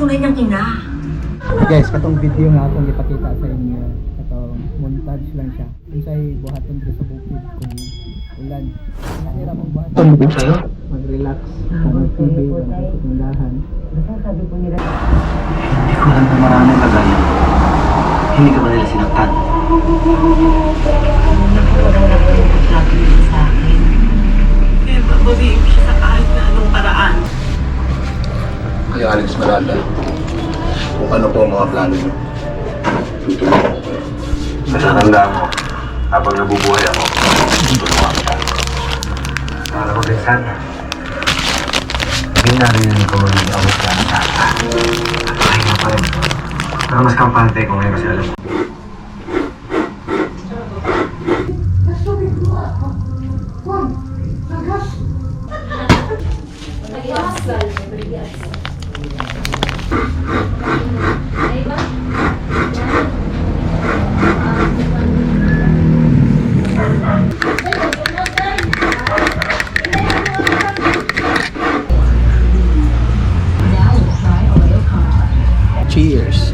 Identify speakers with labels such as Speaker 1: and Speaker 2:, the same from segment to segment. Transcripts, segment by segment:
Speaker 1: tunay niyang ina.
Speaker 2: Guys, katong video nga akong ipakita sa inyo. Katong montage lang siya. Kung sa'y buhaton ko sa bukid kung ulan. Nakira mong buhaton ko sa'yo. Mag-relax. Mag-TV, mag-tindahan.
Speaker 1: Sabi po nila,
Speaker 3: Hindi ko alam na maraming kagaya. Hindi ka ba nila sinaktan?
Speaker 1: sabi nila sa akin. Kaya babawiin siya sa kahit na anong paraan.
Speaker 4: Kay Alex Meralda, kung ano po ang mga plano niyo. Tutulungan ko kayo.
Speaker 3: Natatandaan mo, habang nabubuhay ako, tutulungan kita. Para ko din sana. Hindi narinig ko magiging abot ka na sana. Ay nga pa rin. Pero mas kampante ko ngayon kasi alam mo.
Speaker 2: Cheers.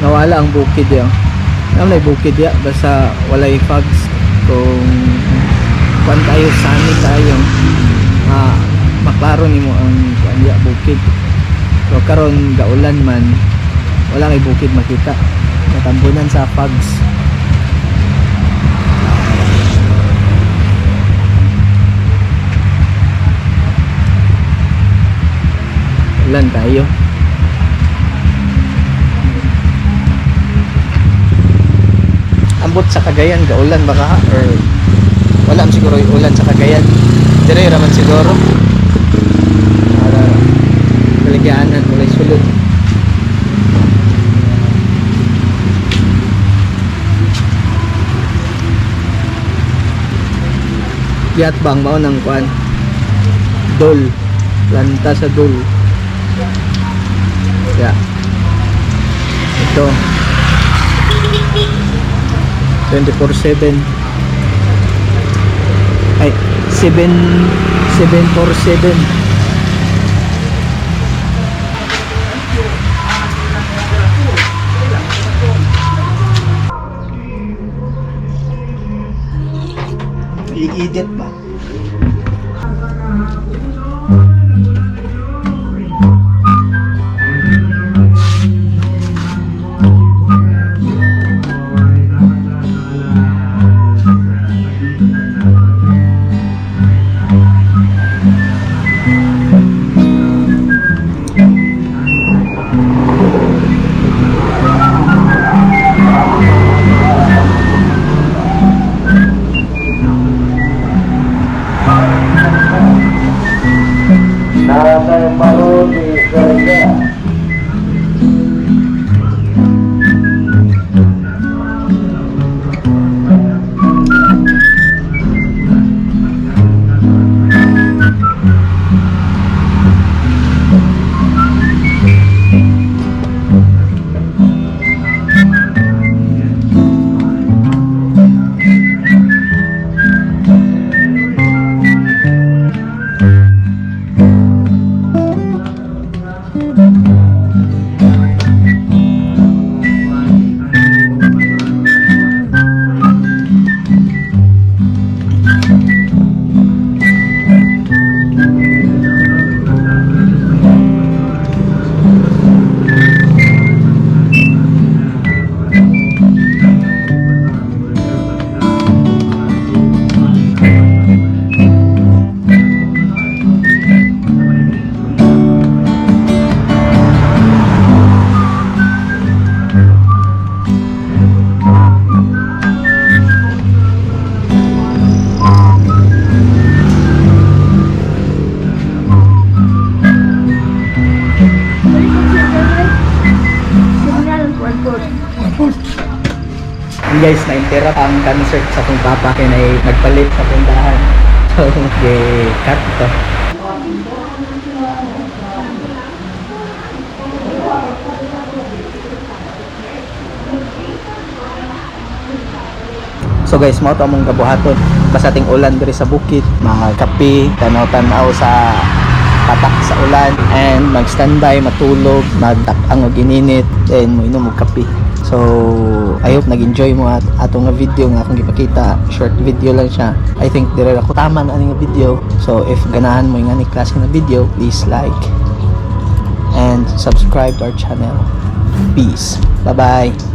Speaker 2: Nawala ang bukid yan. May bukid ya, basta wala yung fogs. Kung kuan tayo, sunny tayo, maklaro nimo ang kuan ya, bukid. So karon gaulan man, wala kay bukid makita. Natambunan sa fogs. Ulan tayo. Ambot sa Cagayan, gaulan baka or wala siguro yung ulan sa Cagayan. Dire raman siguro. Kaligyanan, walay sulod. Yat bang mao nang kuan? Dol. Planta sa dol. Ya. Ito. 24/7 ay 747. I-edit ba? guys, na-interrupt ang concert sa akong papa kaya nagpalit sa pundahan. So, cut ito. So guys, mao to among gabuhaton. Basta ting ulan diri sa bukid, mga kape, tanaw-tanaw sa patak sa ulan, and mag-standby, matulog, magtak-ang og ininit, then mo inom og kape. So, I hope nag-enjoy mo atong nga video nga akong gipakita. Short video lang siya. I think dire ako tama na ani nga video. So, if ganahan mo yung ani klase na video, please like and subscribe to our channel. Peace. Bye-bye.